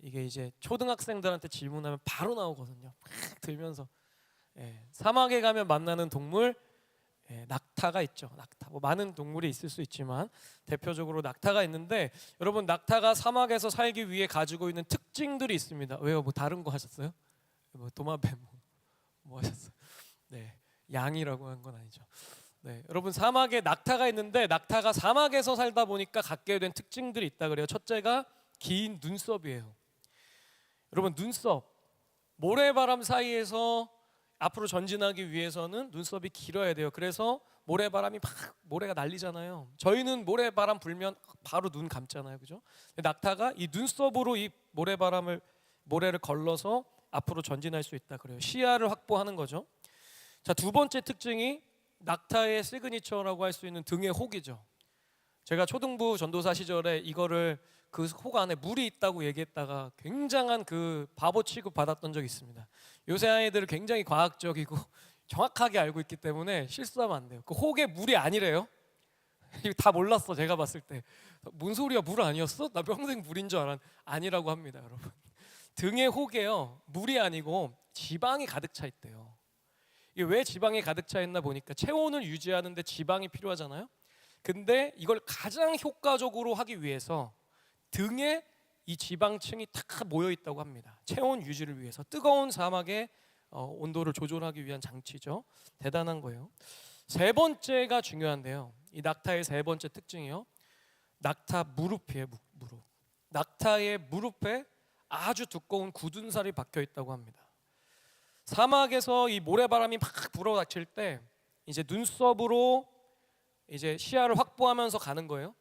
이게 이제 초등학생들한테 질문하면 바로 나오거든요. 막 들면서 사막에 가면 만나는 동물 낙타가 있죠. 낙타. 뭐 많은 동물이 있을 수 있지만 대표적으로 낙타가 있는데 여러분 낙타가 사막에서 살기 위해 가지고 있는 특징들이 있습니다. 왜요? 뭐 다른 거 하셨어요? 뭐 도마뱀 뭐 하셨어요? 네, 양이라고 한 건 아니죠. 네, 여러분 사막에 낙타가 있는데 낙타가 사막에서 살다 보니까 갖게 된 특징들이 있다 그래요. 첫째가 긴 눈썹이에요. 여러분 눈썹, 모래바람 사이에서 앞으로 전진하기 위해서는 눈썹이 길어야 돼요. 그래서 모래바람이 막 모래가 날리잖아요. 저희는 모래바람 불면 바로 눈 감잖아요, 그죠? 낙타가 이 눈썹으로 이 모래를 걸러서 앞으로 전진할 수 있다 그래요. 시야를 확보하는 거죠. 자, 두 번째 특징이 낙타의 시그니처라고 할 수 있는 등의 혹이죠. 제가 초등부 전도사 시절에 이거를 그 혹 안에 물이 있다고 얘기했다가 굉장한 그 바보 취급 받았던 적이 있습니다. 요새 아이들은 굉장히 과학적이고 정확하게 알고 있기 때문에 실수하면 안 돼요. 그 혹에 물이 아니래요. 다 몰랐어 제가 봤을 때. 뭔 소리야, 물 아니었어? 나 평생 물인 줄 알았는데 아니라고 합니다, 여러분. 등의 혹에요 물이 아니고 지방이 가득 차 있대요. 이게 왜 지방이 가득 차 있나 보니까 체온을 유지하는데 지방이 필요하잖아요. 근데 이걸 가장 효과적으로 하기 위해서 등에 이 지방층이 다 모여 있다고 합니다. 체온 유지를 위해서 뜨거운 사막의 온도를 조절하기 위한 장치죠. 대단한 거예요. 세 번째가 중요한데요. 이 낙타의 세 번째 특징이요. 낙타 무릎이에요. 무릎. 낙타의 무릎에 아주 두꺼운 굳은 살이 박혀 있다고 합니다. 사막에서 이 모래바람이 막 불어닥칠 때 이제 눈썹으로 이제 시야를 확보하면서 가는 거예요.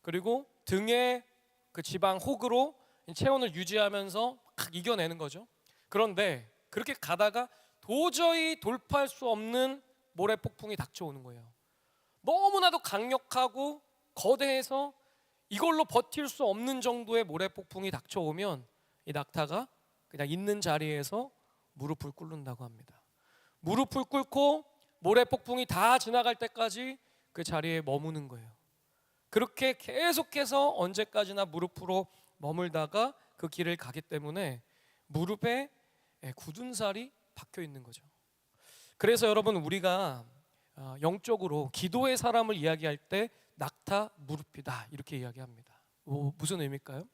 그리고 등에 그 지방 혹으로 체온을 유지하면서 막 이겨내는 거죠. 그런데 그렇게 가다가 도저히 돌파할 수 없는 모래 폭풍이 닥쳐오는 거예요. 너무나도 강력하고 거대해서 이걸로 버틸 수 없는 정도의 모래 폭풍이 닥쳐오면 이 낙타가 그냥 있는 자리에서 무릎을 꿇는다고 합니다. 무릎을 꿇고 모래 폭풍이 다 지나갈 때까지 그 자리에 머무는 거예요. 그렇게 계속해서 언제까지나 무릎으로 머물다가 그 길을 가기 때문에 무릎에 굳은 살이 박혀 있는 거죠. 그래서 여러분 우리가 영적으로 기도의 사람을 이야기할 때 낙타 무릎이다 이렇게 이야기합니다. 무슨 의미일까요?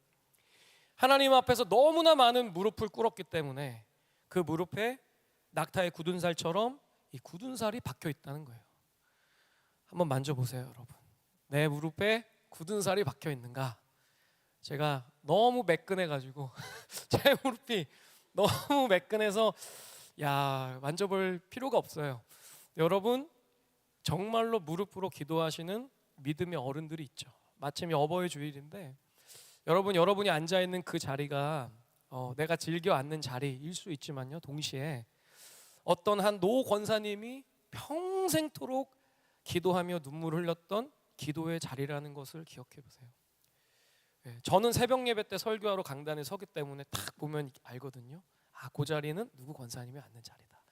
하나님 앞에서 너무나 많은 무릎을 꿇었기 때문에 그 무릎에 낙타의 굳은 살처럼 이 굳은 살이 박혀 있다는 거예요. 한번 만져보세요, 여러분. 내 무릎에 굳은 살이 박혀 있는가? 제가 너무 매끈해가지고 제 무릎이 너무 매끈해서 만져볼 필요가 없어요. 여러분 정말로 무릎으로 기도하시는 믿음의 어른들이 있죠. 마침 어버이 주일인데 여러분이 앉아 있는 그 자리가 내가 즐겨 앉는 자리일 수 있지만요, 동시에 어떤 한 노 권사님이 평생토록 기도하며 눈물을 흘렸던 기도의 자리라는 것을 기억해 보세요. 저는 새벽 예배 때 설교하러 강단에 서기 때문에 딱 보면 알거든요. 그 자리는 누구 권사님이 앉는 자리다.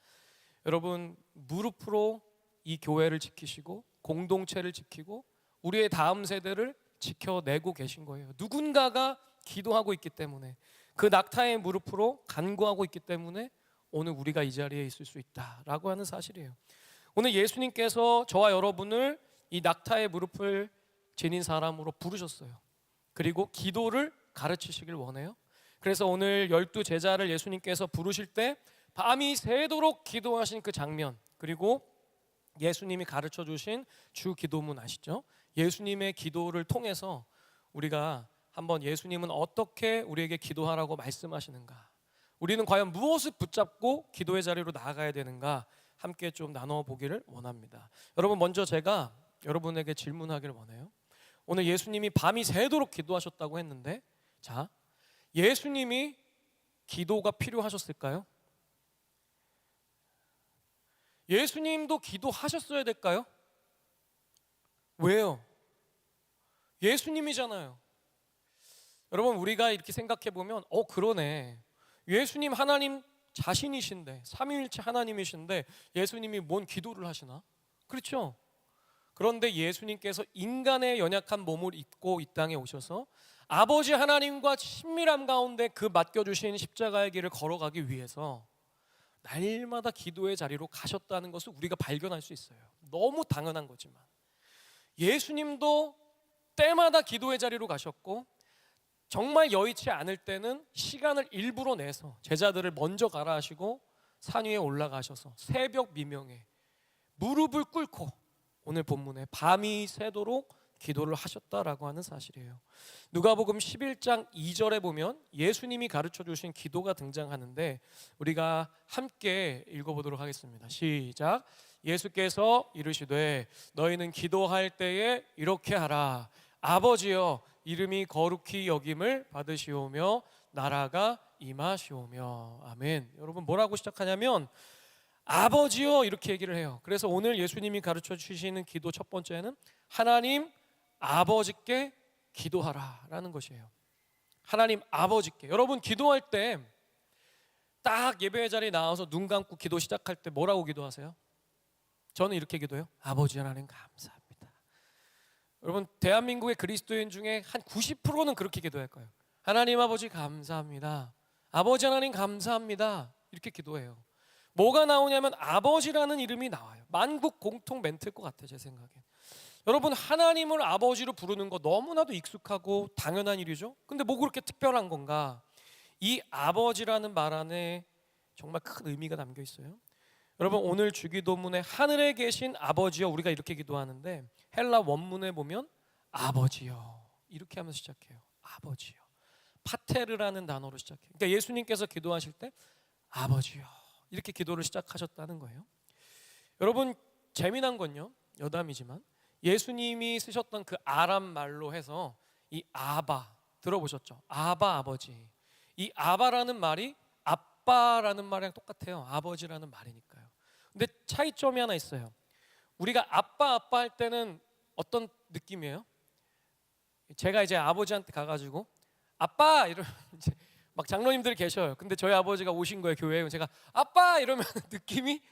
여러분 무릎으로 이 교회를 지키시고 공동체를 지키고 우리의 다음 세대를 지켜내고 계신 거예요. 누군가가 기도하고 있기 때문에 그 낙타의 무릎으로 간구하고 있기 때문에 오늘 우리가 이 자리에 있을 수 있다라고 하는 사실이에요. 오늘 예수님께서 저와 여러분을 이 낙타의 무릎을 지닌 사람으로 부르셨어요. 그리고 기도를 가르치시길 원해요. 그래서 오늘 12 제자를 예수님께서 부르실 때 밤이 새도록 기도하신 그 장면, 그리고 예수님이 가르쳐 주신 주 기도문 아시죠? 예수님의 기도를 통해서 우리가 한번 예수님은 어떻게 우리에게 기도하라고 말씀하시는가, 우리는 과연 무엇을 붙잡고 기도의 자리로 나아가야 되는가 함께 좀 나눠보기를 원합니다. 여러분 먼저 제가 여러분에게 질문하기를 원해요. 오늘 예수님이 밤이 새도록 기도하셨다고 했는데, 자, 예수님이 기도가 필요하셨을까요? 예수님도 기도하셨어야 될까요? 왜요? 예수님이잖아요. 여러분 우리가 이렇게 생각해 보면 그러네. 예수님 하나님 자신이신데, 삼위일체 하나님이신데 예수님이 뭔 기도를 하시나? 그렇죠? 그런데 예수님께서 인간의 연약한 몸을 입고 이 땅에 오셔서 아버지 하나님과 친밀함 가운데 그 맡겨주신 십자가의 길을 걸어가기 위해서 날마다 기도의 자리로 가셨다는 것을 우리가 발견할 수 있어요. 너무 당연한 거지만 예수님도 때마다 기도의 자리로 가셨고, 정말 여의치 않을 때는 시간을 일부러 내서 제자들을 먼저 가라 하시고 산 위에 올라가셔서 새벽 미명에 무릎을 꿇고 오늘 본문에 밤이 새도록 기도를 하셨다라고 하는 사실이에요. 누가복음 11장 2절에 보면 예수님이 가르쳐 주신 기도가 등장하는데 우리가 함께 읽어보도록 하겠습니다. 시작. 예수께서 이르시되 너희는 기도할 때에 이렇게 하라. 아버지여 이름이 거룩히 여김을 받으시오며 나라가 임하시오며. 아멘. 여러분 뭐라고 시작하냐면 아버지요 이렇게 얘기를 해요. 그래서 오늘 예수님이 가르쳐 주시는 기도 첫 번째는 하나님 아버지께 기도하라라는 것이에요. 하나님 아버지께. 여러분 기도할 때 딱 예배의 자리에 나와서 눈 감고 기도 시작할 때 뭐라고 기도하세요? 저는 이렇게 기도해요. 아버지 하나님 감사합니다. 여러분 대한민국의 그리스도인 중에 한 90%는 그렇게 기도할 거예요. 하나님 아버지 감사합니다. 아버지 하나님 감사합니다. 이렇게 기도해요. 뭐가 나오냐면 아버지라는 이름이 나와요. 만국 공통 멘트일 것 같아요, 제 생각엔. 여러분 하나님을 아버지로 부르는 거 너무나도 익숙하고 당연한 일이죠. 근데 뭐 그렇게 특별한 건가? 이 아버지라는 말 안에 정말 큰 의미가 담겨 있어요. 여러분 오늘 주기도문에 하늘에 계신 아버지여 우리가 이렇게 기도하는데 헬라 원문에 보면 아버지여 이렇게 하면서 시작해요. 아버지여. 파테르라는 단어로 시작해요. 그러니까 예수님께서 기도하실 때 아버지여 이렇게 기도를 시작하셨다는 거예요. 여러분 재미난 건요, 여담이지만 예수님이 쓰셨던 그 아람 말로 해서 이 아바 들어보셨죠? 아바 아버지. 이 아바라는 말이 아빠라는 말이랑 똑같아요. 아버지라는 말이니까요. 근데 차이점이 하나 있어요. 우리가 아빠 할 때는 어떤 느낌이에요? 제가 이제 아버지한테 가가지고 아빠 이러면 이제 막 장로님들이 계셔요. 근데 저희 아버지가 오신 거예요, 교회에. 제가 아빠 이러면 느낌이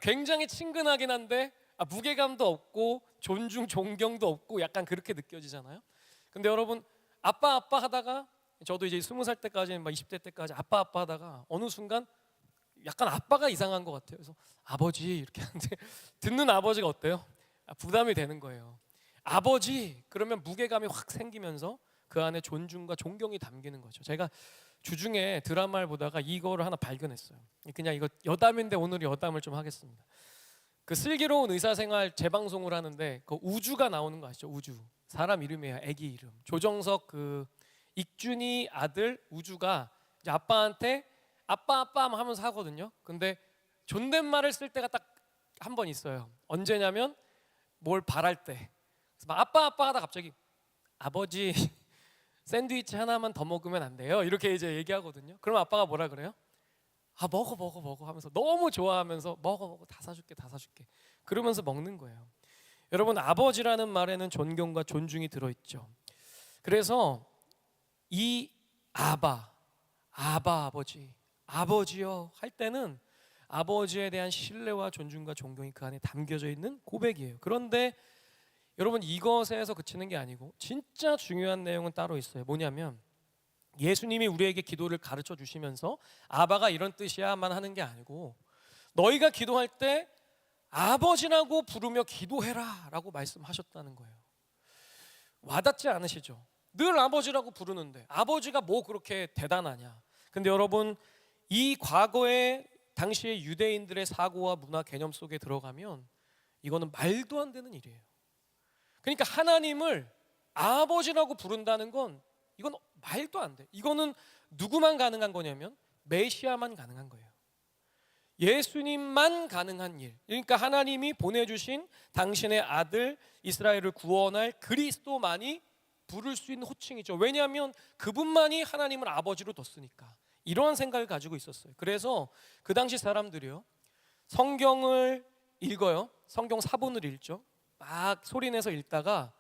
굉장히 친근하긴 한데 무게감도 없고 존중 존경도 없고 약간 그렇게 느껴지잖아요. 근데 여러분 아빠 하다가 저도 이제 20살 때까지 막 20대 때까지 아빠 하다가 어느 순간 약간 아빠가 이상한 것 같아요. 그래서 아버지 이렇게 하는데 듣는 아버지가 어때요? 부담이 되는 거예요. 아버지 그러면 무게감이 확 생기면서 그 안에 존중과 존경이 담기는 거죠. 제가 주중에 드라마를 보다가 이거를 하나 발견했어요. 그냥 이거 여담인데 오늘 여담을 좀 하겠습니다. 그 슬기로운 의사생활 재방송을 하는데 그 우주가 나오는 거 아시죠? 우주. 사람 이름이에요. 아기 이름. 조정석 그 익준이 아들 우주가 이제 아빠한테 아빠 하면서 하거든요. 근데 존댓말을 쓸 때가 딱 한 번 있어요. 언제냐면 뭘 바랄 때. 그래서 막 아빠 하다 갑자기 아버지 샌드위치 하나만 더 먹으면 안 돼요? 이렇게 이제 얘기하거든요. 그럼 아빠가 뭐라 그래요? 먹어 하면서 너무 좋아하면서 먹어 다 사줄게 그러면서 먹는 거예요. 여러분 아버지라는 말에는 존경과 존중이 들어있죠. 그래서 이 아바 아버지 아버지요 할 때는 아버지에 대한 신뢰와 존중과 존경이 그 안에 담겨져 있는 고백이에요. 그런데 여러분 이것에서 그치는 게 아니고 진짜 중요한 내용은 따로 있어요. 뭐냐면 예수님이 우리에게 기도를 가르쳐 주시면서 아바가 이런 뜻이야만 하는 게 아니고 너희가 기도할 때 아버지라고 부르며 기도해라 라고 말씀하셨다는 거예요. 와닿지 않으시죠? 늘 아버지라고 부르는데 아버지가 뭐 그렇게 대단하냐. 근데 여러분 이 과거의 당시의 유대인들의 사고와 문화 개념 속에 들어가면 이거는 말도 안 되는 일이에요. 그러니까 하나님을 아버지라고 부른다는 건 이건 말도 안 돼. 이거는 누구만 가능한 거냐면 메시아만 가능한 거예요. 예수님만 가능한 일. 그러니까 하나님이 보내주신 당신의 아들 이스라엘을 구원할 그리스도만이 부를 수 있는 호칭이죠. 왜냐하면 그분만이 하나님을 아버지로 뒀으니까. 이러한 생각을 가지고 있었어요. 그래서 그 당시 사람들이요 성경을 읽어요. 성경 사본을 읽죠. 막 소리내서 읽다가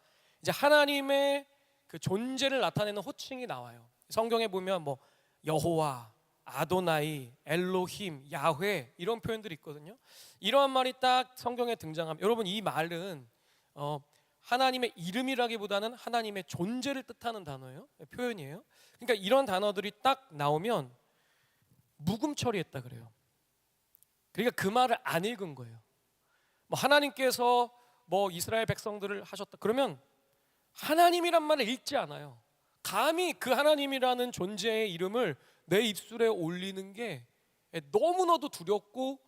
이제 하나님의 그 존재를 나타내는 호칭이 나와요. 성경에 보면 뭐 여호와, 아도나이, 엘로힘, 야훼 이런 표현들이 있거든요. 이러한 말이 딱 성경에 등장하면 여러분 이 말은 하나님의 이름이라기보다는 하나님의 존재를 뜻하는 단어예요. 표현이에요. 그러니까 이런 단어들이 딱 나오면 묵음 처리했다 그래요. 그러니까 그 말을 안 읽은 거예요. 뭐 하나님께서 뭐 이스라엘 백성들을 하셨다 그러면 하나님이란 말을 읽지 않아요. 감히 그 하나님이라는 존재의 이름을 내 입술에 올리는 게 너무나도 두렵고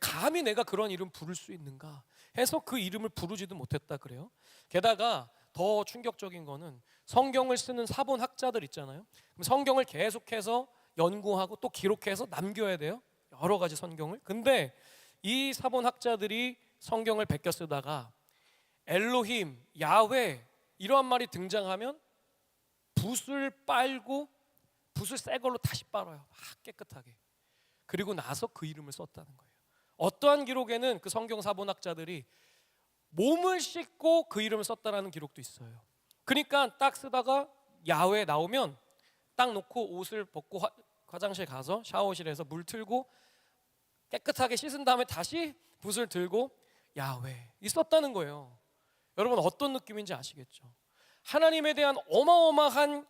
감히 내가 그런 이름 부를 수 있는가 해서 그 이름을 부르지도 못했다 그래요. 게다가 더 충격적인 거는 성경을 쓰는 사본학자들 있잖아요. 그럼 성경을 계속해서 연구하고 또 기록해서 남겨야 돼요. 여러 가지 성경을. 근데 이 사본학자들이 성경을 베껴 쓰다가 엘로힘, 야훼 이러한 말이 등장하면 붓을 빨고 붓을 새 걸로 다시 빨아요. 막 깨끗하게. 그리고 나서 그 이름을 썼다는 거예요. 어떠한 기록에는 그 성경 사본학자들이 몸을 씻고 그 이름을 썼다라는 기록도 있어요. 그러니까 딱 쓰다가 야훼 나오면 딱 놓고 옷을 벗고 화장실 가서 샤워실에서 물 틀고 깨끗하게 씻은 다음에 다시 붓을 들고 야훼 있었다는 거예요. 여러분 어떤 느낌인지 아시겠죠? 하나님에 대한 어마어마한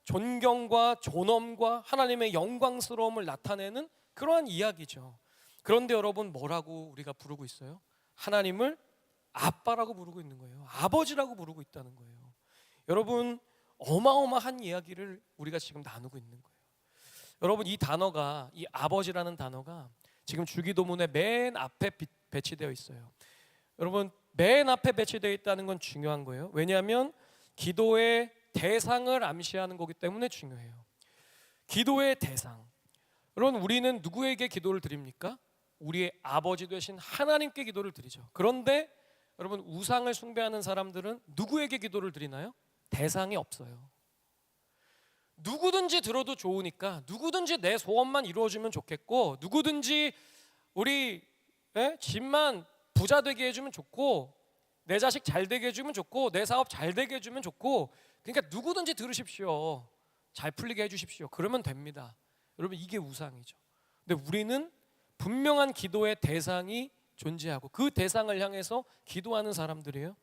존경과 존엄과 하나님의 영광스러움을 나타내는 그러한 이야기죠. 그런데 여러분 뭐라고 우리가 부르고 있어요? 하나님을 아빠라고 부르고 있는 거예요. 아버지라고 부르고 있다는 거예요. 여러분 어마어마한 이야기를 우리가 지금 나누고 있는 거예요. 여러분 이 단어가 이 아버지라는 단어가 지금 주기도문의 맨 앞에 배치되어 있어요. 여러분 맨 앞에 배치되어 있다는 건 중요한 거예요. 왜냐하면 기도의 대상을 암시하는 거기 때문에 중요해요. 기도의 대상. 여러분 우리는 누구에게 기도를 드립니까? 우리의 아버지 되신 하나님께 기도를 드리죠. 그런데 여러분 우상을 숭배하는 사람들은 누구에게 기도를 드리나요? 대상이 없어요. 누구든지 들어도 좋으니까 누구든지 내 소원만 이루어지면 좋겠고 누구든지 우리 집만 부자 되게 해주면 좋고 내 자식 잘 되게 해주면 좋고 내 사업 잘 되게 해주면 좋고 그러니까 누구든지 들으십시오. 잘 풀리게 해주십시오. 그러면 됩니다. 여러분 이게 우상이죠. 근데 우리는 분명한 기도의 대상이 존재하고 그 대상을 향해서 기도하는 사람들이에요.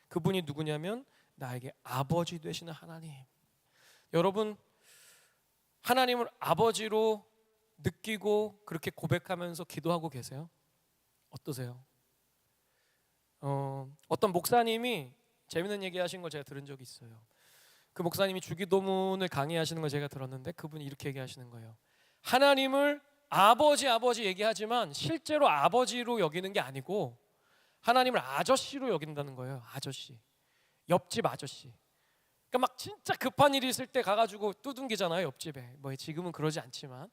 그분이 누구냐면 나에게 아버지 되시는 하나님. 여러분 하나님을 아버지로 느끼고 그렇게 고백하면서 기도하고 계세요? 어떠세요? 어떤 목사님이 재밌는 얘기 하신 걸 제가 들은 적이 있어요. 그 목사님이 주기도문을 강의하시는 걸 제가 들었는데 그분이 이렇게 얘기하시는 거예요. 하나님을 아버지 얘기하지만 실제로 아버지로 여기는 게 아니고 하나님을 아저씨로 여긴다는 거예요. 아저씨, 옆집 아저씨. 그러니까 막 진짜 급한 일이 있을 때 가가지고 두둥기잖아요. 옆집에. 뭐 지금은 그러지 않지만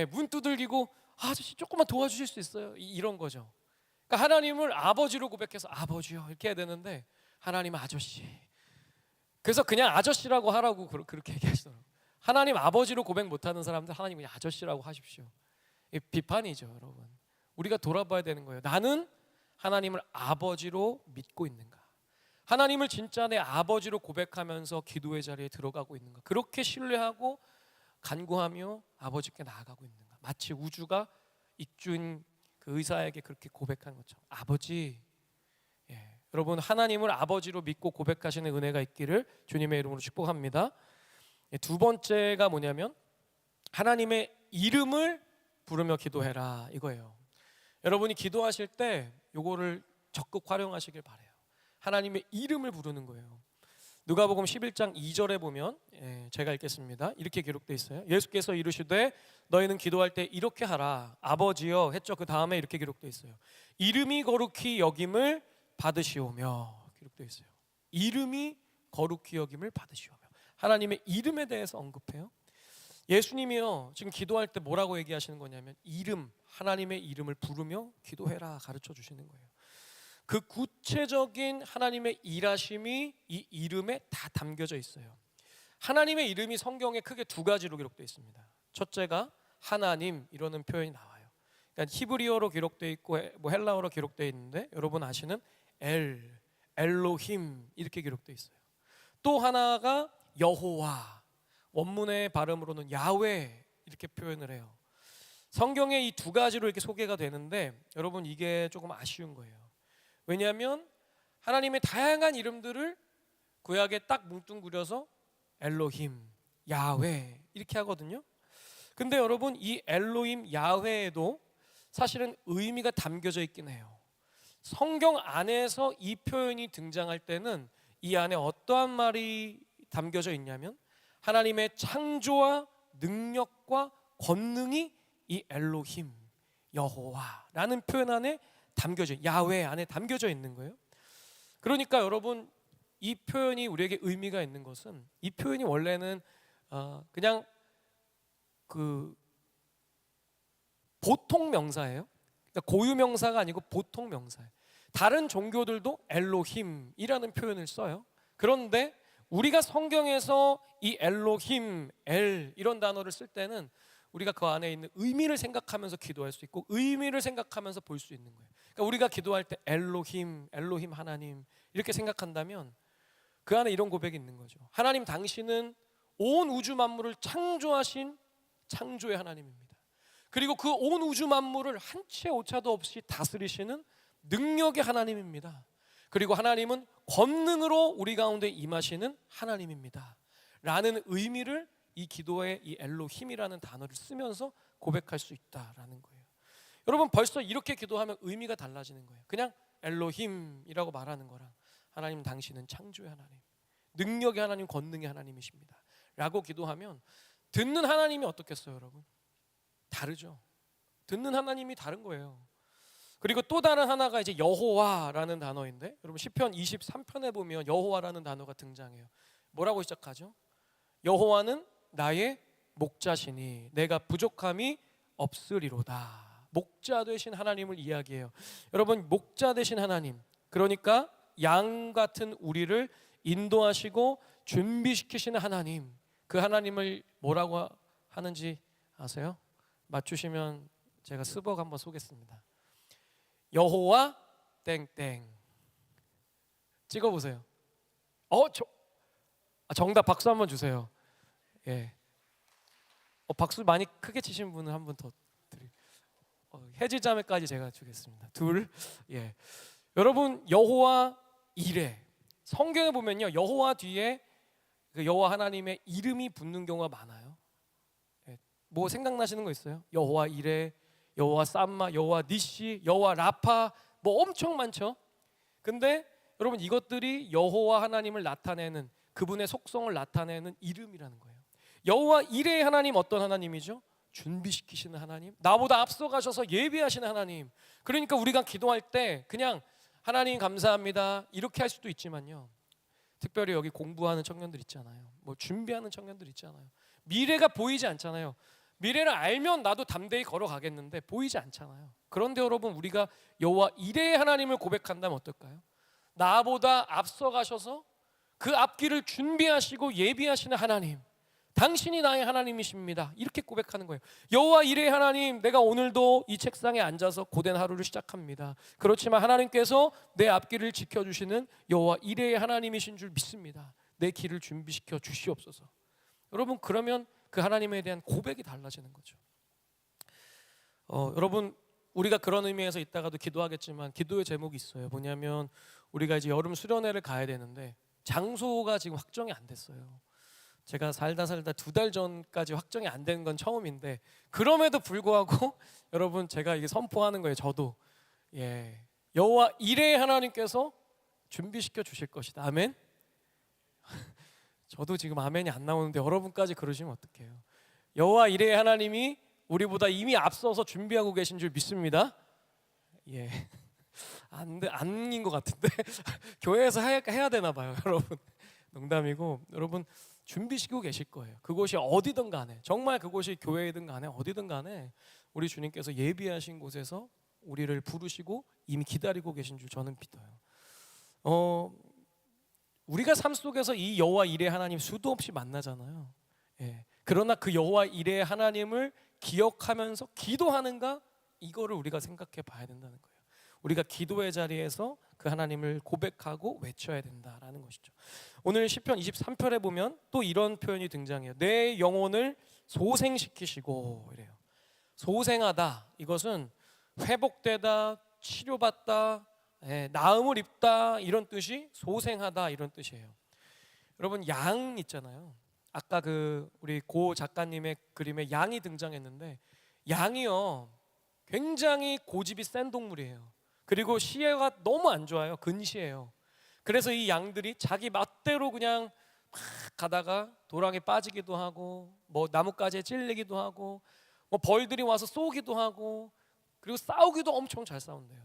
문 두들기고 아저씨 조금만 도와주실 수 있어요? 이런 거죠. 그러니까 하나님을 아버지로 고백해서 아버지요 이렇게 해야 되는데 하나님 아저씨. 그래서 그냥 아저씨라고 하라고 그렇게 얘기하시더라고요. 하나님 아버지로 고백 못하는 사람들 하나님 그냥 아저씨라고 하십시오. 비판이죠, 여러분. 우리가 돌아봐야 되는 거예요. 나는 하나님을 아버지로 믿고 있는가? 하나님을 진짜 내 아버지로 고백하면서 기도의 자리에 들어가고 있는가? 그렇게 신뢰하고 간구하며 아버지께 나아가고 있는가? 마치 우주가 익주인 그 의사에게 그렇게 고백한 것처럼 아버지. 여러분 하나님을 아버지로 믿고 고백하시는 은혜가 있기를 주님의 이름으로 축복합니다. 두 번째가 뭐냐면 하나님의 이름을 부르며 기도해라 이거예요. 여러분이 기도하실 때 요거를 적극 활용하시길 바래요. 하나님의 이름을 부르는 거예요. 누가복음 11장 2절에 보면 제가 읽겠습니다. 이렇게 기록되어 있어요. 예수께서 이르시되 너희는 기도할 때 이렇게 하라 아버지여 했죠. 그 다음에 이렇게 기록되어 있어요. 이름이 거룩히 여김을 받으시오며 기록되어 있어요. 이름이 거룩히 여김을 받으시오며 하나님의 이름에 대해서 언급해요. 예수님이요 지금 기도할 때 뭐라고 얘기하시는 거냐면 이름 하나님의 이름을 부르며 기도해라 가르쳐 주시는 거예요. 그 구체적인 하나님의 일하심이 이 이름에 다 담겨져 있어요. 하나님의 이름이 성경에 크게 두 가지로 기록되어 있습니다. 첫째가 하나님 이라는 표현이 나와요. 그러니까 히브리어로 기록되어 있고 뭐 헬라어로 기록되어 있는데 여러분 아시는 엘로힘 이렇게 기록되어 있어요. 또 하나가 여호와 원문의 발음으로는 야훼 이렇게 표현을 해요. 성경에 이 두 가지로 이렇게 소개가 되는데 여러분 이게 조금 아쉬운 거예요. 왜냐하면 하나님의 다양한 이름들을 구약에 딱 뭉뚱그려서 엘로힘, 야훼 이렇게 하거든요. 근데 여러분 이 엘로힘, 야훼에도 사실은 의미가 담겨져 있긴 해요. 성경 안에서 이 표현이 등장할 때는 이 안에 어떠한 말이 담겨져 있냐면 하나님의 창조와 능력과 권능이 이 엘로힘, 여호와라는 표현 안에 담겨져, 야훼 안에 담겨져 있는 거예요. 그러니까 여러분 이 표현이 우리에게 의미가 있는 것은 이 표현이 원래는 그냥 그 보통 명사예요. 그러니까 고유 명사가 아니고 보통 명사예요. 다른 종교들도 엘로힘이라는 표현을 써요. 그런데 우리가 성경에서 이 엘로힘, 엘 이런 단어를 쓸 때는 우리가 그 안에 있는 의미를 생각하면서 기도할 수 있고 의미를 생각하면서 볼 수 있는 거예요. 그러니까 우리가 기도할 때 엘로힘, 엘로힘 하나님 이렇게 생각한다면 그 안에 이런 고백이 있는 거죠. 하나님 당신은 온 우주 만물을 창조하신 창조의 하나님입니다. 그리고 그 온 우주 만물을 한 치의 오차도 없이 다스리시는 능력의 하나님입니다. 그리고 하나님은 권능으로 우리 가운데 임하시는 하나님입니다 라는 의미를 이 기도에 이 엘로힘이라는 단어를 쓰면서 고백할 수 있다라는 거예요. 여러분 벌써 이렇게 기도하면 의미가 달라지는 거예요. 그냥 엘로힘이라고 말하는 거랑 하나님 당신은 창조의 하나님, 능력의 하나님, 권능의 하나님이십니다 라고 기도하면 듣는 하나님이 어떻겠어요 여러분? 다르죠. 듣는 하나님이 다른 거예요. 그리고 또 다른 하나가 이제 여호와라는 단어인데 여러분 시편 23편에 보면 여호와라는 단어가 등장해요. 뭐라고 시작하죠? 여호와는 나의 목자시니 내가 부족함이 없으리로다. 목자 되신 하나님을 이야기해요. 여러분 목자 되신 하나님, 그러니까 양 같은 우리를 인도하시고 준비시키시는 하나님, 그 하나님을 뭐라고 하는지 아세요? 맞추시면 제가 스벅 한번 쏘겠습니다. 여호와 땡땡 찍어보세요. 정답 박수 한번 주세요. 예. 박수 많이 크게 치신 분은 한 분 더 드릴게요. 해질자매까지 제가 주겠습니다. 둘. 예. 여러분 여호와 이레, 성경에 보면요 여호와 뒤에 그 여호와 하나님의 이름이 붙는 경우가 많아요. 예. 뭐 생각나시는 거 있어요? 여호와 이레, 여호와 쌈마, 여호와 니시, 여호와 라파, 뭐 엄청 많죠. 근데 여러분 이것들이 여호와 하나님을 나타내는, 그분의 속성을 나타내는 이름이라는 거예요. 여호와 이레의 하나님 어떤 하나님이죠? 준비시키시는 하나님, 나보다 앞서가셔서 예비하시는 하나님. 그러니까 우리가 기도할 때 그냥 하나님 감사합니다 이렇게 할 수도 있지만요, 특별히 여기 공부하는 청년들 있잖아요, 뭐 준비하는 청년들 있잖아요, 미래가 보이지 않잖아요. 미래를 알면 나도 담대히 걸어가겠는데 보이지 않잖아요. 그런데 여러분 우리가 여호와 이레의 하나님을 고백한다면 어떨까요? 나보다 앞서가셔서 그 앞길을 준비하시고 예비하시는 하나님, 당신이 나의 하나님이십니다 이렇게 고백하는 거예요. 여호와 이레의 하나님, 내가 오늘도 이 책상에 앉아서 고된 하루를 시작합니다. 그렇지만 하나님께서 내 앞길을 지켜주시는 여호와 이레의 하나님이신 줄 믿습니다. 내 길을 준비시켜 주시옵소서. 여러분 그러면 그 하나님에 대한 고백이 달라지는 거죠. 여러분 우리가 그런 의미에서 이따가도 기도하겠지만 기도의 제목이 있어요. 뭐냐면 우리가 이제 여름 수련회를 가야 되는데 장소가 지금 확정이 안 됐어요. 제가 살다 2달 전까지 확정이 안 되는 건 처음인데 그럼에도 불구하고 여러분 제가 이게 선포하는 거예요. 저도 여호와 이레의 하나님께서 준비시켜 주실 것이다. 아멘. 저도 지금 아멘이 안 나오는데 여러분까지 그러시면 어떡해요. 여호와 이레의 하나님이 우리보다 이미 앞서서 준비하고 계신 줄 믿습니다. 아닌 것 같은데 교회에서 해야 되나 봐요. 여러분 농담이고, 여러분 준비시키고 계실 거예요. 그곳이 어디든 간에, 정말 그곳이 교회이든 간에 어디든 간에 우리 주님께서 예비하신 곳에서 우리를 부르시고 이미 기다리고 계신 줄 저는 믿어요. 우리가 삶 속에서 이 여호와 이레 하나님 수도 없이 만나잖아요. 그러나 그 여호와 이레 하나님을 기억하면서 기도하는가, 이거를 우리가 생각해 봐야 된다는 거예요. 우리가 기도의 자리에서 그 하나님을 고백하고 외쳐야 된다라는 것이죠. 오늘 시편 23편에 보면 또 이런 표현이 등장해요. 내 영혼을 소생시키시고 이래요. 소생하다, 이것은 회복되다, 치료받다, 나음을 입다 이런 뜻이 소생하다 이런 뜻이에요. 여러분 양 있잖아요. 아까 우리 고 작가님의 그림에 양이 등장했는데 양이요 굉장히 고집이 센 동물이에요. 그리고 시야가 너무 안 좋아요. 근시해요. 그래서 이 양들이 자기 맛대로 그냥 막 가다가 도랑에 빠지기도 하고 뭐 나뭇가지에 찔리기도 하고 뭐 벌들이 와서 쏘기도 하고 그리고 싸우기도 엄청 잘 싸운대요.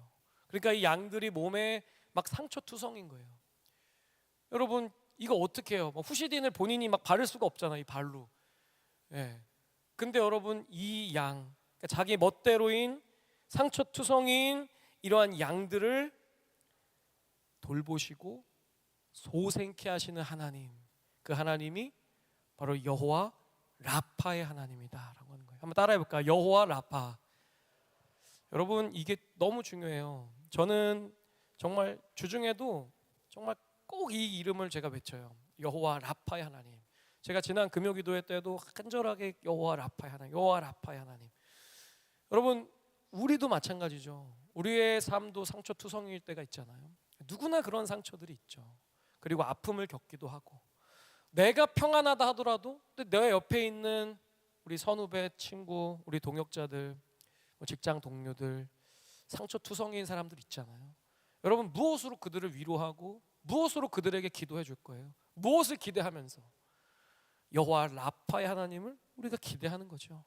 그러니까 이 양들이 몸에 막 상처투성인 거예요. 여러분 이거 어떻게 해요? 뭐 후시딘을 본인이 막 바를 수가 없잖아요, 이 발로. 근데 여러분 이 양, 그러니까 자기 멋대로인 상처투성인 이러한 양들을 돌보시고 소생케 하시는 하나님, 그 하나님이 바로 여호와 라파의 하나님이다라고 하는 거예요. 한번 따라해 볼까요? 여호와 라파. 여러분 이게 너무 중요해요. 저는 정말 주중에도 정말 꼭 이 이름을 제가 외쳐요. 여호와 라파의 하나님. 제가 지난 금요기도회 때도 간절하게 여호와 라파의 하나님, 여호와 라파의 하나님. 여러분 우리도 마찬가지죠. 우리의 삶도 상처투성이일 때가 있잖아요. 누구나 그런 상처들이 있죠. 그리고 아픔을 겪기도 하고 내가 평안하다 하더라도 내 옆에 있는 우리 선후배, 친구, 우리 동역자들, 직장 동료들 상처투성이인 사람들 있잖아요. 여러분 무엇으로 그들을 위로하고 무엇으로 그들에게 기도해 줄 거예요? 무엇을 기대하면서? 여호와 라파의 하나님을 우리가 기대하는 거죠.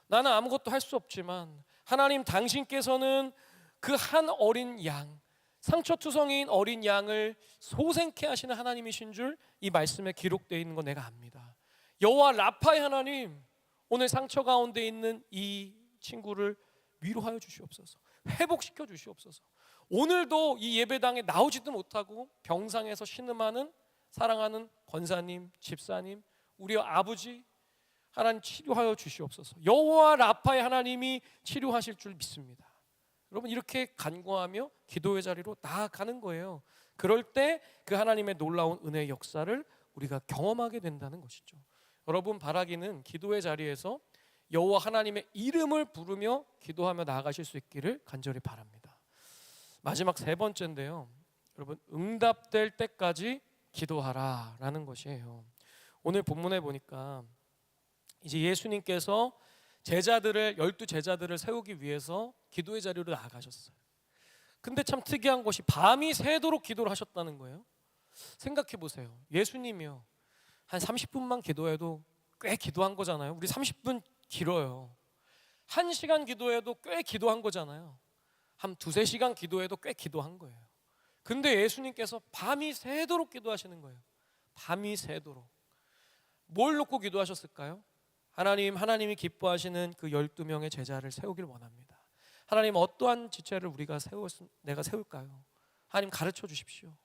나는 아무것도 할 수 없지만 하나님 당신께서는 그 한 어린 양, 상처투성이인 어린 양을 소생케 하시는 하나님이신 줄 이 말씀에 기록되어 있는 거 내가 압니다. 여호와 라파의 하나님, 오늘 상처 가운데 있는 이 친구를 위로하여 주시옵소서. 회복시켜 주시옵소서. 오늘도 이 예배당에 나오지도 못하고 병상에서 신음하는 사랑하는 권사님, 집사님, 우리 아버지 하나님 치료하여 주시옵소서. 여호와 라파의 하나님이 치료하실 줄 믿습니다. 여러분 이렇게 간구하며 기도의 자리로 나아가는 거예요. 그럴 때 그 하나님의 놀라운 은혜의 역사를 우리가 경험하게 된다는 것이죠. 여러분 바라기는 기도의 자리에서 여호와 하나님의 이름을 부르며 기도하며 나아가실 수 있기를 간절히 바랍니다. 마지막 세 번째인데요. 여러분 응답될 때까지 기도하라라는 것이에요. 오늘 본문에 보니까 이제 예수님께서 제자들을 12제자들을 세우기 위해서 기도의 자리로 나아가셨어요. 근데 참 특이한 것이 밤이 새도록 기도를 하셨다는 거예요. 생각해 보세요. 예수님이요. 한 30분만 기도해도 꽤 기도한 거잖아요. 우리 30분 길어요. 1시간 기도해도 꽤 기도한 거잖아요. 한 2-3시간 기도해도 꽤 기도한 거예요. 근데 예수님께서 밤이 새도록 기도하시는 거예요. 밤이 새도록. 뭘 놓고 기도하셨을까요? 하나님이 기뻐하시는 그 12명의 제자를 세우길 원합니다. 하나님 어떠한 지체를 내가 세울까요? 하나님 가르쳐 주십시오.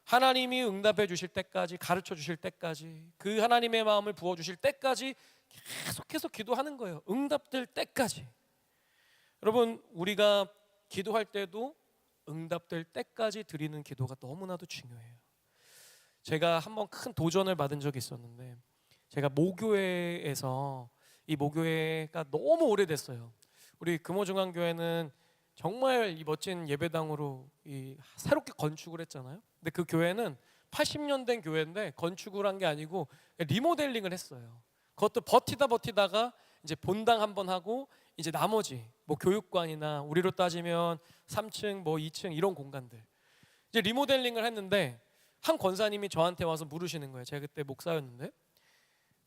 하나님이 응답해 주실 때까지, 가르쳐 주실 때까지, 그 하나님의 마음을 부어 주실 때까지 계속해서 기도하는 거예요. 응답될 때까지. 여러분 우리가 기도할 때도 응답될 때까지 드리는 기도가 너무나도 중요해요. 제가 한번 큰 도전을 받은 적이 있었는데, 제가 모교회에서, 이 모교회가 너무 오래됐어요. 우리 금호중앙교회는 정말 이 멋진 예배당으로 새롭게 건축을 했잖아요. 근데 그 교회는 80년 된 교회인데 건축을 한 게 아니고 리모델링을 했어요. 그것도 버티다가 이제 본당 한번 하고 이제 나머지 뭐 교육관이나 우리로 따지면 3층 뭐 2층 이런 공간들 이제 리모델링을 했는데, 한 권사님이 저한테 와서 물으시는 거예요. 제가 그때 목사였는데,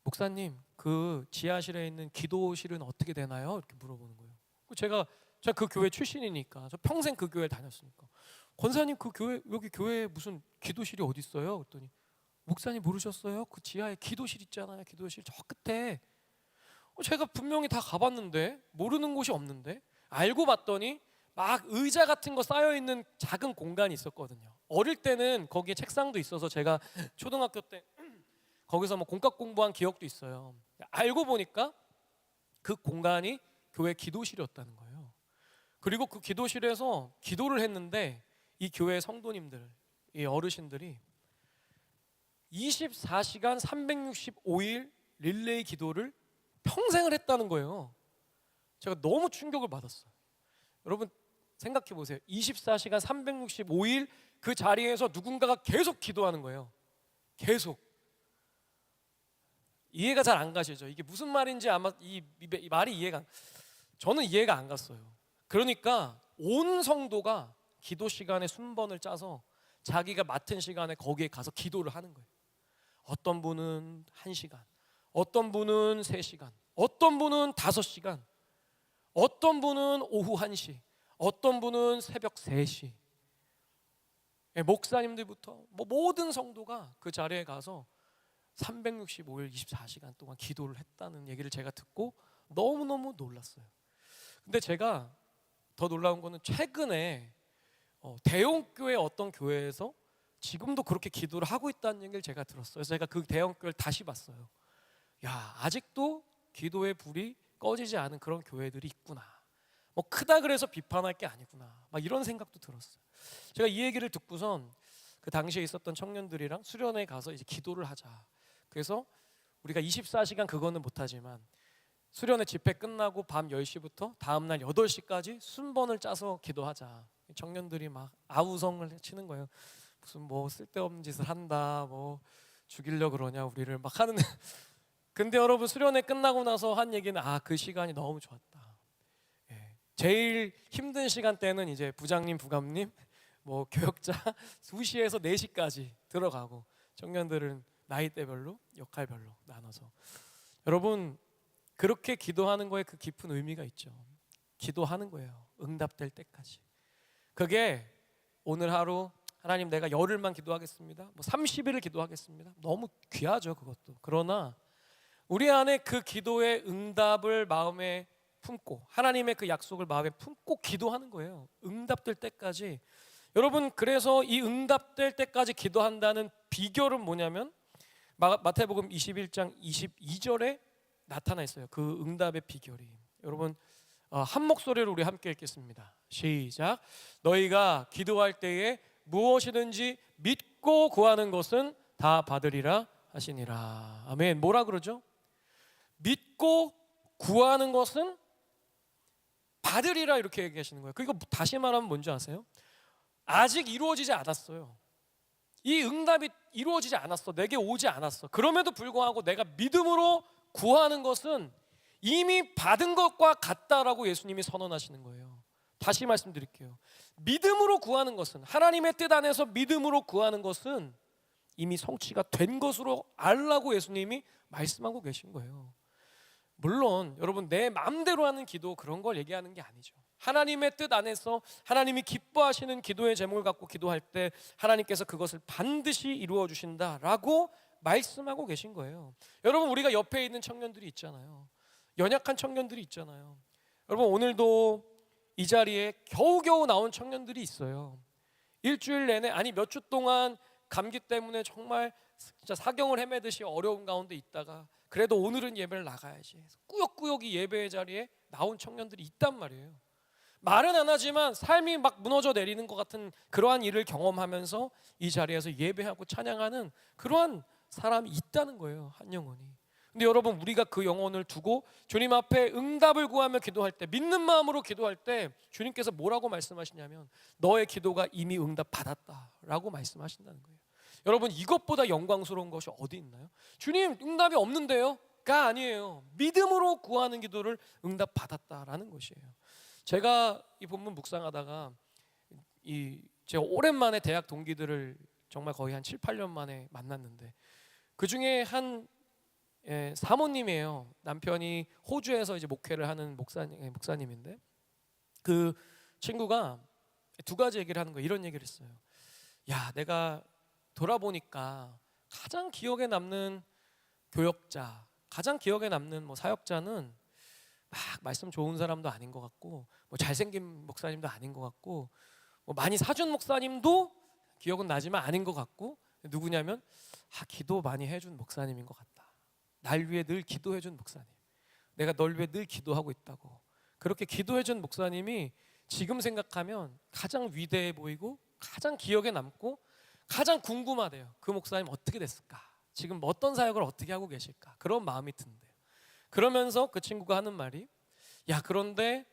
목사님 그 지하실에 있는 기도실은 어떻게 되나요? 이렇게 물어보는 거예요. 제가 그 교회 출신이니까, 저 평생 그 교회 다녔으니까, 권사님 그 교회, 여기 교회에 무슨 기도실이 어디 있어요? 그랬더니 목사님 모르셨어요? 그 지하에 기도실 있잖아요. 기도실 저 끝에. 제가 분명히 다 가봤는데 모르는 곳이 없는데, 알고 봤더니 막 의자 같은 거 쌓여 있는 작은 공간이 있었거든요. 어릴 때는 거기에 책상도 있어서 제가 초등학교 때 거기서 뭐 공과 공부한 기억도 있어요. 알고 보니까 그 공간이 교회 기도실이었다는 거예요. 그리고 그 기도실에서 기도를 했는데 이 교회 성도님들, 이 어르신들이 24시간 365일 릴레이 기도를 평생을 했다는 거예요. 제가 너무 충격을 받았어요. 여러분 생각해 보세요. 24시간 365일 그 자리에서 누군가가 계속 기도하는 거예요. 계속. 이해가 잘 안 가시죠? 이게 무슨 말인지 아마 이 말이 저는 이해가 안 갔어요. 그러니까 온 성도가 기도 시간에 순번을 짜서 자기가 맡은 시간에 거기에 가서 기도를 하는 거예요. 어떤 분은 1시간, 어떤 분은 3시간, 어떤 분은 5시간, 어떤 분은 오후 1시, 어떤 분은 새벽 3시. 목사님들부터 모든 성도가 그 자리에 가서 365일 24시간 동안 기도를 했다는 얘기를 제가 듣고 너무너무 놀랐어요. 근데 제가 더 놀라운 거는 최근에 대형교회 어떤 교회에서 지금도 그렇게 기도를 하고 있다는 얘기를 제가 들었어요. 그래서 제가 그 대형교회를 다시 봤어요. 야, 아직도 기도의 불이 꺼지지 않은 그런 교회들이 있구나. 크다 그래서 비판할 게 아니구나. 막 이런 생각도 들었어요. 제가 이 얘기를 듣고선 그 당시에 있었던 청년들이랑 수련회 가서 이제 기도를 하자. 그래서 우리가 24시간 그거는 못하지만 수련회 집회 끝나고 밤 10시부터 다음날 8시까지 순번을 짜서 기도하자. 청년들이 막 아우성을 치는 거예요. 무슨 쓸데없는 짓을 한다, 죽이려고 그러냐 우리를 막 하는. 근데 여러분, 수련회 끝나고 나서 한 얘기는 그 시간이 너무 좋았다. 제일 힘든 시간대는 이제 부장님, 부감님, 교역자 2시에서 4시까지 들어가고 청년들은 나이대별로 역할별로 나눠서. 여러분, 그렇게 기도하는 거에 그 깊은 의미가 있죠. 기도하는 거예요. 응답될 때까지. 그게 오늘 하루 하나님 내가 열흘만 기도하겠습니다, 30일을 기도하겠습니다, 너무 귀하죠 그것도. 그러나 우리 안에 그 기도의 응답을 마음에 품고 하나님의 그 약속을 마음에 품고 기도하는 거예요. 응답될 때까지. 여러분, 그래서 이 응답될 때까지 기도한다는 비결은 뭐냐면 마태복음 21장 22절에 나타나 있어요. 그 응답의 비결이. 여러분, 한 목소리로 우리 함께 읽겠습니다. 시작. 너희가 기도할 때에 무엇이든지 믿고 구하는 것은 다 받으리라 하시니라. 아멘. 뭐라 그러죠? 믿고 구하는 것은 받으리라, 이렇게 얘기하시는 거예요. 그리고 다시 말하면 뭔지 아세요? 아직 이루어지지 않았어요. 이 응답이 이루어지지 않았어. 내게 오지 않았어. 그럼에도 불구하고 내가 믿음으로 구하는 것은 이미 받은 것과 같다라고 예수님이 선언하시는 거예요. 다시 말씀드릴게요. 믿음으로 구하는 것은, 하나님의 뜻 안에서 믿음으로 구하는 것은 이미 성취가 된 것으로 알라고 예수님이 말씀하고 계신 거예요. 물론 여러분, 내 마음대로 하는 기도, 그런 걸 얘기하는 게 아니죠. 하나님의 뜻 안에서 하나님이 기뻐하시는 기도의 제목을 갖고 기도할 때 하나님께서 그것을 반드시 이루어 주신다라고 말씀하고 계신 거예요. 여러분, 우리가 옆에 있는 청년들이 있잖아요. 연약한 청년들이 있잖아요. 여러분, 오늘도 이 자리에 겨우겨우 나온 청년들이 있어요. 일주일 내내, 아니 몇 주 동안 감기 때문에 정말 진짜 사경을 헤매듯이 어려운 가운데 있다가 그래도 오늘은 예배를 나가야지, 꾸역꾸역 이 예배의 자리에 나온 청년들이 있단 말이에요. 말은 안 하지만 삶이 막 무너져 내리는 것 같은 그러한 일을 경험하면서 이 자리에서 예배하고 찬양하는 그러한 사람이 있다는 거예요, 한 영혼이. 근데 여러분, 우리가 그 영혼을 두고 주님 앞에 응답을 구하며 기도할 때, 믿는 마음으로 기도할 때 주님께서 뭐라고 말씀하시냐면 너의 기도가 이미 응답 받았다라고 말씀하신다는 거예요. 여러분, 이것보다 영광스러운 것이 어디 있나요? 주님, 응답이 없는데요? 가 아니에요. 믿음으로 구하는 기도를 응답 받았다라는 것이에요. 제가 이 본문 묵상하다가 제가 오랜만에 대학 동기들을 정말 거의 한 7, 8년 만에 만났는데 그 중에 한 사모님이에요. 남편이 호주에서 이제 목회를 하는 목사님인데 그 친구가 두 가지 얘기를 하는 거예요. 이런 얘기를 했어요. 야, 내가 돌아보니까 가장 기억에 남는 교역자, 가장 기억에 남는 사역자는 막 말씀 좋은 사람도 아닌 것 같고, 잘생긴 목사님도 아닌 것 같고, 많이 사준 목사님도 기억은 나지만 아닌 것 같고, 누구냐면 기도 많이 해준 목사님인 것 같다. 날 위해 늘 기도해준 목사님, 내가 널 위해 늘 기도하고 있다고. 그렇게 기도해준 목사님이 지금 생각하면 가장 위대해 보이고 가장 기억에 남고 가장 궁금하대요. 그 목사님 어떻게 됐을까? 지금 어떤 사역을 어떻게 하고 계실까? 그런 마음이 든대요. 그러면서 그 친구가 하는 말이, 야, 그런데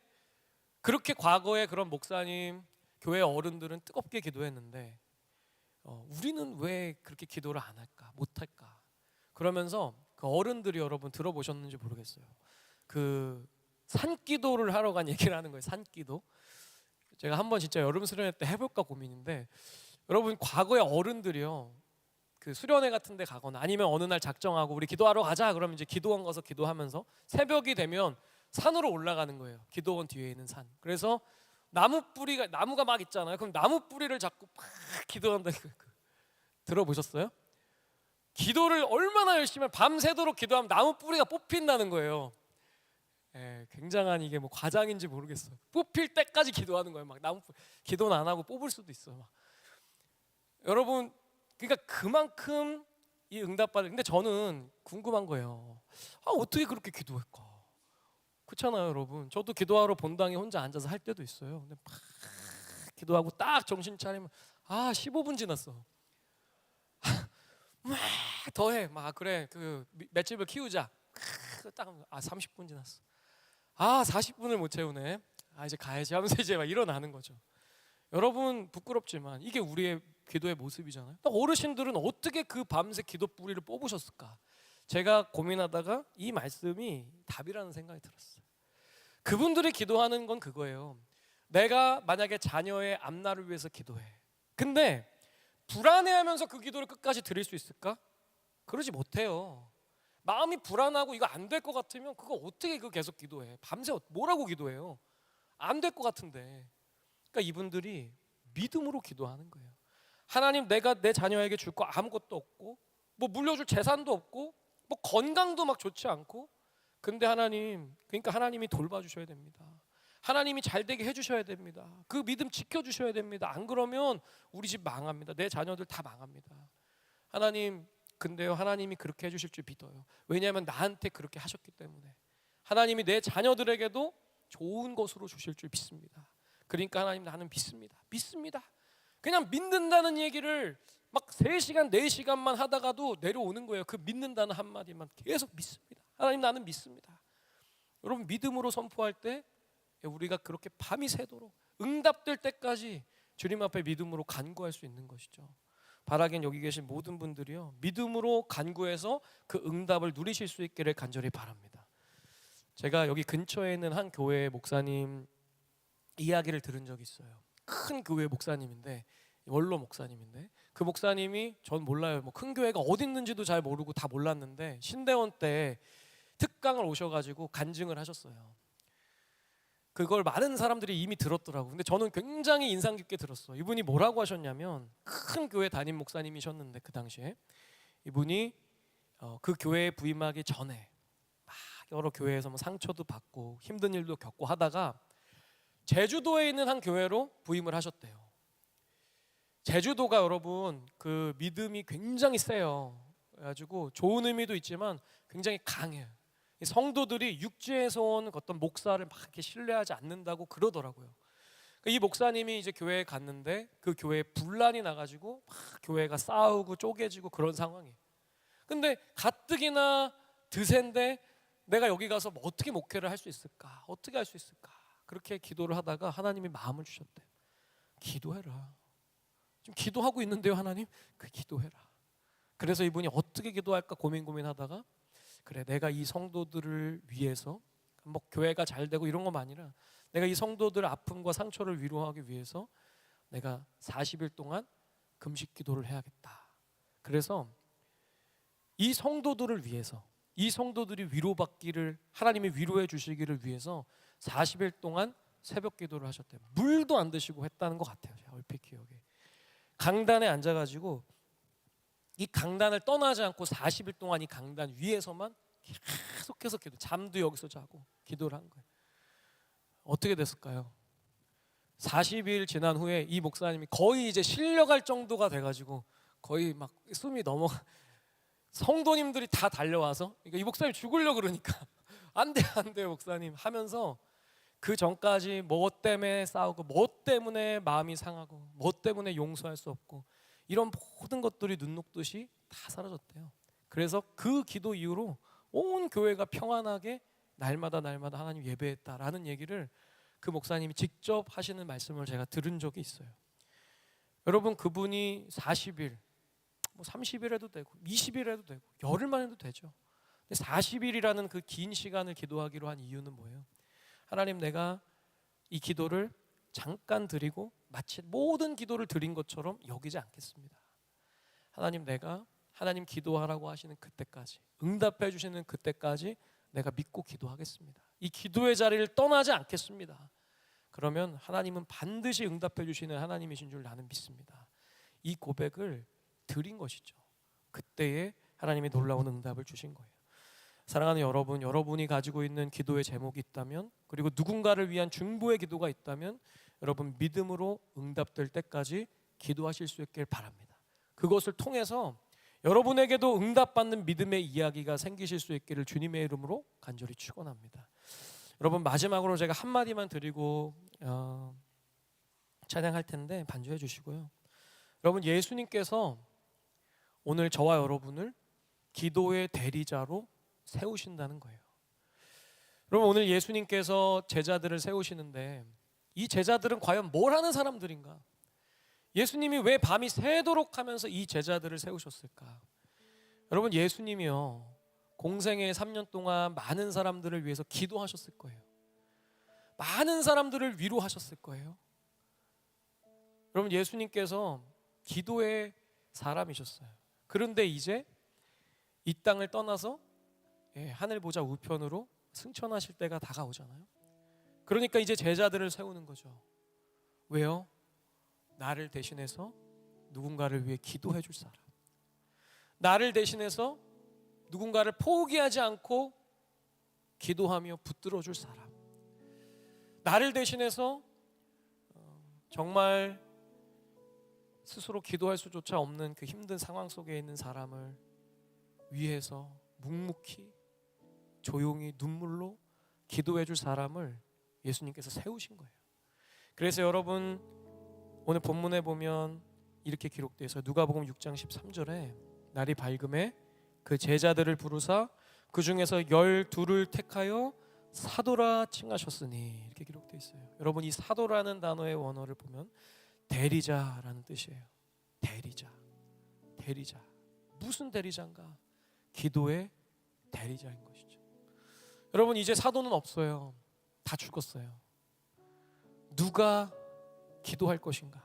그렇게 과거에 그런 목사님, 교회 어른들은 뜨겁게 기도했는데 우리는 왜 그렇게 기도를 안 할까, 못 할까? 그러면서 그 어른들이 여러분 들어보셨는지 모르겠어요. 그 산기도를 하러 간 얘기를 하는 거예요. 산기도. 제가 한번 진짜 여름 수련회 때 해볼까 고민인데, 여러분 과거의 어른들이요, 그 수련회 같은 데 가거나 아니면 어느 날 작정하고 우리 기도하러 가자 그러면 이제 기도원 가서 기도하면서 새벽이 되면 산으로 올라가는 거예요. 기도원 뒤에 있는 산. 그래서 나무가 막 있잖아요. 그럼 나무 뿌리를 잡고 막 기도한다. 들어보셨어요? 기도를 얼마나 열심히 밤새도록 기도하면 나무 뿌리가 뽑힌다는 거예요. 굉장한, 이게 뭐 과장인지 모르겠어요. 뽑힐 때까지 기도하는 거예요. 막 기도는 안 하고 뽑을 수도 있어요. 막. 여러분, 그러니까 그만큼 이 응답받을. 근데 저는 궁금한 거예요. 어떻게 그렇게 기도할까? 그렇잖아요, 여러분. 저도 기도하러 본당에 혼자 앉아서 할 때도 있어요. 근데 막 기도하고 딱 정신 차리면 15분 지났어. 막 더해. 막 그래. 그 맷집을 키우자. 딱 30분 지났어. 40분을 못 채우네. 이제 가야지 하면서 이제 막 일어나는 거죠. 여러분 부끄럽지만 이게 우리의 기도의 모습이잖아요. 어르신들은 어떻게 그 밤새 기도 뿌리를 뽑으셨을까? 제가 고민하다가 이 말씀이 답이라는 생각이 들었어요. 그분들이 기도하는 건 그거예요. 내가 만약에 자녀의 앞날을 위해서 기도해. 근데 불안해하면서 그 기도를 끝까지 드릴 수 있을까? 그러지 못해요. 마음이 불안하고 이거 안 될 것 같으면 그거 어떻게 계속 기도해? 밤새 뭐라고 기도해요? 안 될 것 같은데. 그러니까 이분들이 믿음으로 기도하는 거예요. 하나님, 내가 내 자녀에게 줄 거 아무것도 없고 뭐 물려줄 재산도 없고 뭐 건강도 막 좋지 않고, 근데 하나님, 그러니까 하나님이 돌봐주셔야 됩니다. 하나님이 잘 되게 해주셔야 됩니다. 그 믿음 지켜주셔야 됩니다. 안 그러면 우리 집 망합니다. 내 자녀들 다 망합니다. 하나님, 근데요, 하나님이 그렇게 해주실 줄 믿어요. 왜냐하면 나한테 그렇게 하셨기 때문에. 하나님이 내 자녀들에게도 좋은 것으로 주실 줄 믿습니다. 그러니까 하나님, 나는 믿습니다. 그냥 믿는다는 얘기를 막 3시간 4시간만 하다가도 내려오는 거예요. 그 믿는다는 한마디만 계속 믿습니다. 하나님, 나는 믿습니다. 여러분, 믿음으로 선포할 때 우리가 그렇게 밤이 새도록 응답될 때까지 주님 앞에 믿음으로 간구할 수 있는 것이죠. 바라긴 여기 계신 모든 분들이요, 믿음으로 간구해서 그 응답을 누리실 수 있기를 간절히 바랍니다. 제가 여기 근처에 있는 한 교회 목사님 이야기를 들은 적이 있어요. 큰 교회 목사님인데, 원로 목사님인데, 그 목사님이, 전 몰라요. 뭐 큰 교회가 어디 있는지도 잘 모르고 다 몰랐는데 신대원 때 특강을 오셔가지고 간증을 하셨어요. 그걸 많은 사람들이 이미 들었더라고. 근데 저는 굉장히 인상 깊게 들었어. 이분이 뭐라고 하셨냐면, 큰 교회 담임 목사님이셨는데 그 당시에 이분이 그 교회에 부임하기 전에 막 여러 교회에서 뭐 상처도 받고 힘든 일도 겪고 하다가 제주도에 있는 한 교회로 부임을 하셨대요. 제주도가 여러분 그 믿음이 굉장히 세요. 그래가지고 좋은 의미도 있지만 굉장히 강해요. 성도들이 육지에서 온 어떤 목사를 막 이렇게 신뢰하지 않는다고 그러더라고요. 이 목사님이 이제 교회에 갔는데 그 교회에 분란이 나가지고 막 교회가 싸우고 쪼개지고 그런 상황이에요. 근데 가뜩이나 드센데 내가 여기 가서 뭐 어떻게 목회를 할 수 있을까? 어떻게 할 수 있을까? 그렇게 기도를 하다가 하나님이 마음을 주셨대요. 기도해라. 지금 기도하고 있는데요, 하나님? 기도해라. 그래서 이분이 어떻게 기도할까 고민하다가, 그래, 내가 이 성도들을 위해서, 뭐 교회가 잘 되고 이런 것만 아니라 내가 이 성도들 아픔과 상처를 위로하기 위해서 내가 40일 동안 금식 기도를 해야겠다. 그래서 이 성도들을 위해서, 이 성도들이 위로받기를, 하나님이 위로해 주시기를 위해서 40일 동안 새벽 기도를 하셨대요. 물도 안 드시고 했다는 것 같아요. 제가 얼핏 기억에. 강단에 앉아가지고 이 강단을 떠나지 않고 40일 동안 이 강단 위에서만 계속해서 기도, 잠도 여기서 자고 기도를 한 거예요. 어떻게 됐을까요? 40일 지난 후에 이 목사님이 거의 이제 실려갈 정도가 돼가지고 거의 막 숨이 넘어가, 성도님들이 다 달려와서, 그러니까 이 목사님 죽으려고 그러니까 안 돼요 목사님 하면서, 그 전까지 뭐 때문에 싸우고 뭐 때문에 마음이 상하고 뭐 때문에 용서할 수 없고 이런 모든 것들이 눈 녹듯이 다 사라졌대요. 그래서 그 기도 이후로 온 교회가 평안하게 날마다 하나님 예배했다라는 얘기를 그 목사님이 직접 하시는 말씀을 제가 들은 적이 있어요. 여러분, 그분이 40일, 뭐 30일 해도 되고 20일 해도 되고 열흘만 해도 되죠. 근데 40일이라는 그 긴 시간을 기도하기로 한 이유는 뭐예요? 하나님, 내가 이 기도를 잠깐 드리고 마치 모든 기도를 드린 것처럼 여기지 않겠습니다. 하나님, 내가 하나님 기도하라고 하시는 그때까지, 응답해 주시는 그때까지 내가 믿고 기도하겠습니다. 이 기도의 자리를 떠나지 않겠습니다. 그러면 하나님은 반드시 응답해 주시는 하나님이신 줄 나는 믿습니다. 이 고백을 드린 것이죠. 그때에 하나님이 놀라운 응답을 주신 거예요. 사랑하는 여러분, 여러분이 가지고 있는 기도의 제목이 있다면, 그리고 누군가를 위한 중보의 기도가 있다면, 여러분 믿음으로 응답될 때까지 기도하실 수 있길 바랍니다. 그것을 통해서 여러분에게도 응답받는 믿음의 이야기가 생기실 수 있기를 주님의 이름으로 간절히 축원합니다. 여러분, 마지막으로 제가 한마디만 드리고 찬양할 텐데 반주해 주시고요. 여러분, 예수님께서 오늘 저와 여러분을 기도의 대리자로 세우신다는 거예요. 여러분, 오늘 예수님께서 제자들을 세우시는데 이 제자들은 과연 뭘 하는 사람들인가? 예수님이 왜 밤이 새도록 하면서 이 제자들을 세우셨을까? 여러분, 예수님이요, 공생의 3년 동안 많은 사람들을 위해서 기도하셨을 거예요. 많은 사람들을 위로하셨을 거예요. 여러분, 예수님께서 기도의 사람이셨어요. 그런데 이제 이 땅을 떠나서 하늘 보자 우편으로 승천하실 때가 다가오잖아요. 그러니까 이제 제자들을 세우는 거죠. 왜요? 나를 대신해서 누군가를 위해 기도해 줄 사람, 나를 대신해서 누군가를 포기하지 않고 기도하며 붙들어 줄 사람, 나를 대신해서 정말 스스로 기도할 수조차 없는 그 힘든 상황 속에 있는 사람을 위해서 묵묵히 조용히 눈물로 기도해 줄 사람을 예수님께서 세우신 거예요. 그래서 여러분, 오늘 본문에 보면 이렇게 기록되어 있어요. 누가복음 6장 13절에 날이 밝음에 그 제자들을 부르사 그 중에서 12을 택하여 사도라 칭하셨으니, 이렇게 기록되어 있어요. 여러분, 이 사도라는 단어의 원어를 보면 대리자라는 뜻이에요. 대리자. 무슨 대리자인가? 기도의 대리자인 것이죠. 여러분, 이제 사도는 없어요. 다 죽었어요. 누가 기도할 것인가?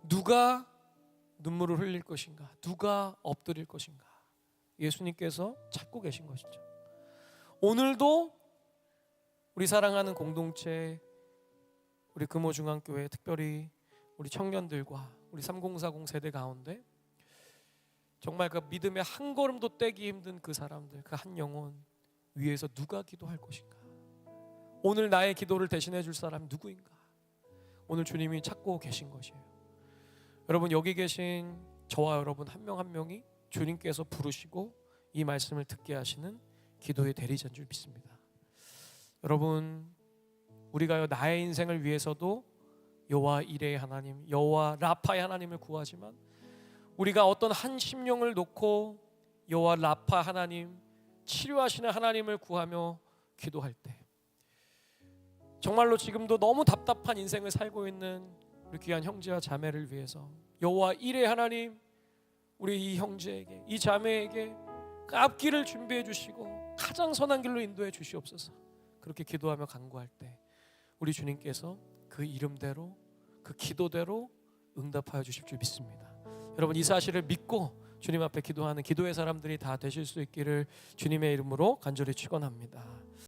누가 눈물을 흘릴 것인가? 누가 엎드릴 것인가? 예수님께서 찾고 계신 것이죠. 오늘도 우리 사랑하는 공동체, 우리 금호중앙교회, 특별히 우리 청년들과 우리 3040 세대 가운데 정말 그 믿음의 한 걸음도 떼기 힘든 그 사람들, 그 한 영혼 위해서 누가 기도할 것인가? 오늘 나의 기도를 대신해 줄 사람이 누구인가? 오늘 주님이 찾고 계신 것이에요. 여러분, 여기 계신 저와 여러분 한 명 한 명이 주님께서 부르시고 이 말씀을 듣게 하시는 기도의 대리자인 줄 믿습니다. 여러분, 우리가 나의 인생을 위해서도 여호와 이레의 하나님, 여호와 라파의 하나님을 구하지만, 우리가 어떤 한 심령을 놓고 여호와 라파 하나님, 치료하시는 하나님을 구하며 기도할 때, 정말로 지금도 너무 답답한 인생을 살고 있는 우리 귀한 형제와 자매를 위해서 여호와 이레 하나님, 우리 이 형제에게, 이 자매에게 그 앞길을 준비해 주시고 가장 선한 길로 인도해 주시옵소서. 그렇게 기도하며 간구할 때 우리 주님께서 그 이름대로, 그 기도대로 응답하여 주실 줄 믿습니다. 여러분, 이 사실을 믿고 주님 앞에 기도하는 기도의 사람들이 다 되실 수 있기를 주님의 이름으로 간절히 축원합니다.